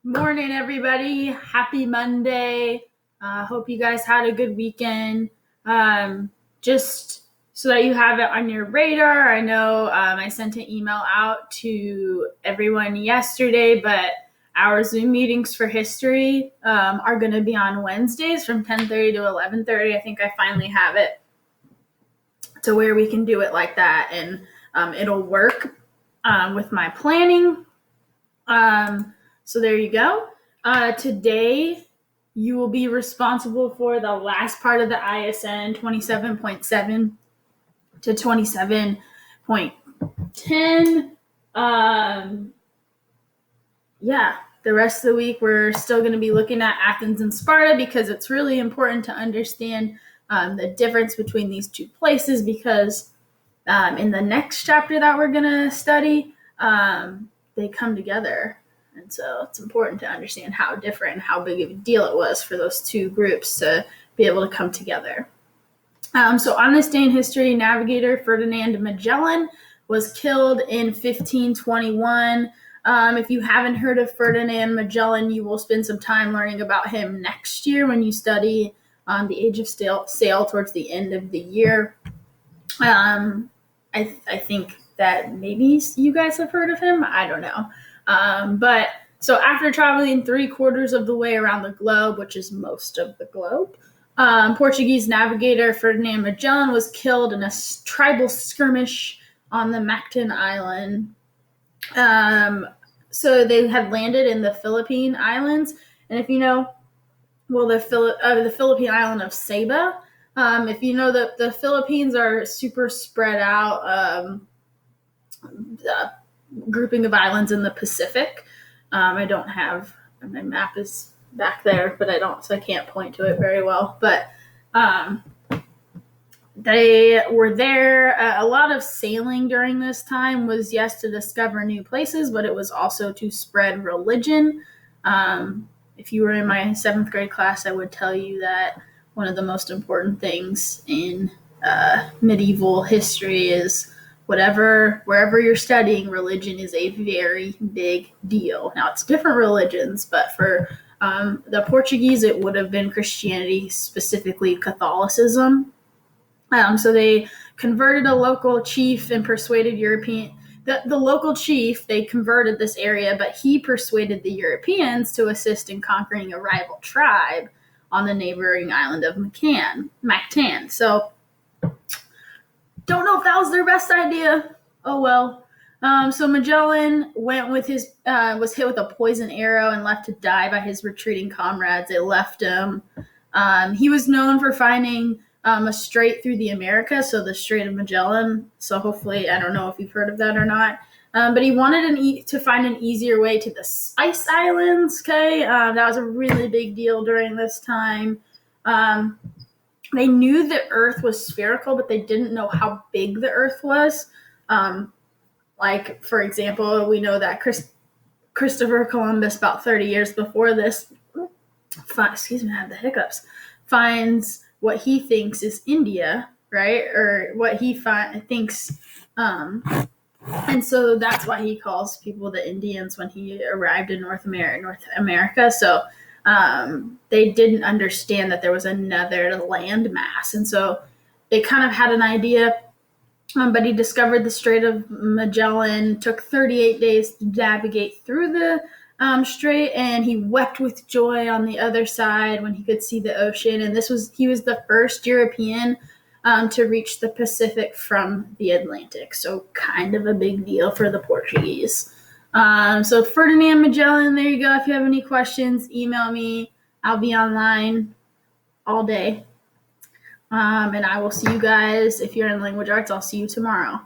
Morning, everybody. Happy Monday. Hope you guys had a good weekend. Just so that you have it on your radar, I know I sent an email out to everyone yesterday, but our Zoom meetings for history are going to be on Wednesdays from 10:30 to 11:30. I think I finally have it to where we can do it like that, and it'll work with my planning. So there you go. Today, you will be responsible for the last part of the ISN 27.7 to 27.10. The rest of the week, we're still going to be looking at Athens and Sparta because it's really important to understand the difference between these two places because in the next chapter that we're going to study, they come together. And so it's important to understand how different and how big of a deal it was for those two groups to be able to come together. So on this day in history, navigator Ferdinand Magellan was killed in 1521. If you haven't heard of Ferdinand Magellan, you will spend some time learning about him next year when you study the Age of Sail towards the end of the year. I think that maybe you guys have heard of him. I don't know. But so after traveling 3/4 of the way around the globe, which is most of the globe, Portuguese navigator Ferdinand Magellan was killed in a tribal skirmish on the Mactan Island. So they had landed in the Philippine Islands, and if you know, well, the Philippine island of Saba. If you know that the Philippines are super spread out, grouping of islands in the Pacific. I don't have my map is back there, but so I can't point to it very well. But they were there. A lot of sailing during this time was, yes, to discover new places, but it was also to spread religion. If you were in my 7th grade class, I would tell you that one of the most important things in medieval history is wherever you're studying, religion is a very big deal. Now, it's different religions, but for the Portuguese, it would have been Christianity, specifically Catholicism. So they converted a local chief and persuaded the local chief, they converted this area, but he persuaded the Europeans to assist in conquering a rival tribe on the neighboring island of Mactan. So don't know if that was their best idea. Oh well. So Magellan was hit with a poison arrow and left to die by his retreating comrades. They left him. He was known for finding a strait through the Americas, so the Strait of Magellan. So hopefully, I don't know if you've heard of that or not. But he wanted to find an easier way to the Spice Islands. Okay, that was a really big deal during this time. They knew the Earth was spherical, but they didn't know how big the Earth was. Like, for example, we know that Christopher Columbus, about 30 years before this, I have the hiccups, finds what he thinks is India, right? Or what he thinks. And so that's why he calls people the Indians when he arrived in North America. So they didn't understand that there was another land mass. And so they kind of had an idea, but he discovered the Strait of Magellan, took 38 days to navigate through the strait, and he wept with joy on the other side when he could see the ocean. And he was the first European to reach the Pacific from the Atlantic. So kind of a big deal for the Portuguese. So Ferdinand Magellan, there you go. If you have any questions, email me. I'll be online all day. And I will see you guys. If you're in language arts, I'll see you tomorrow.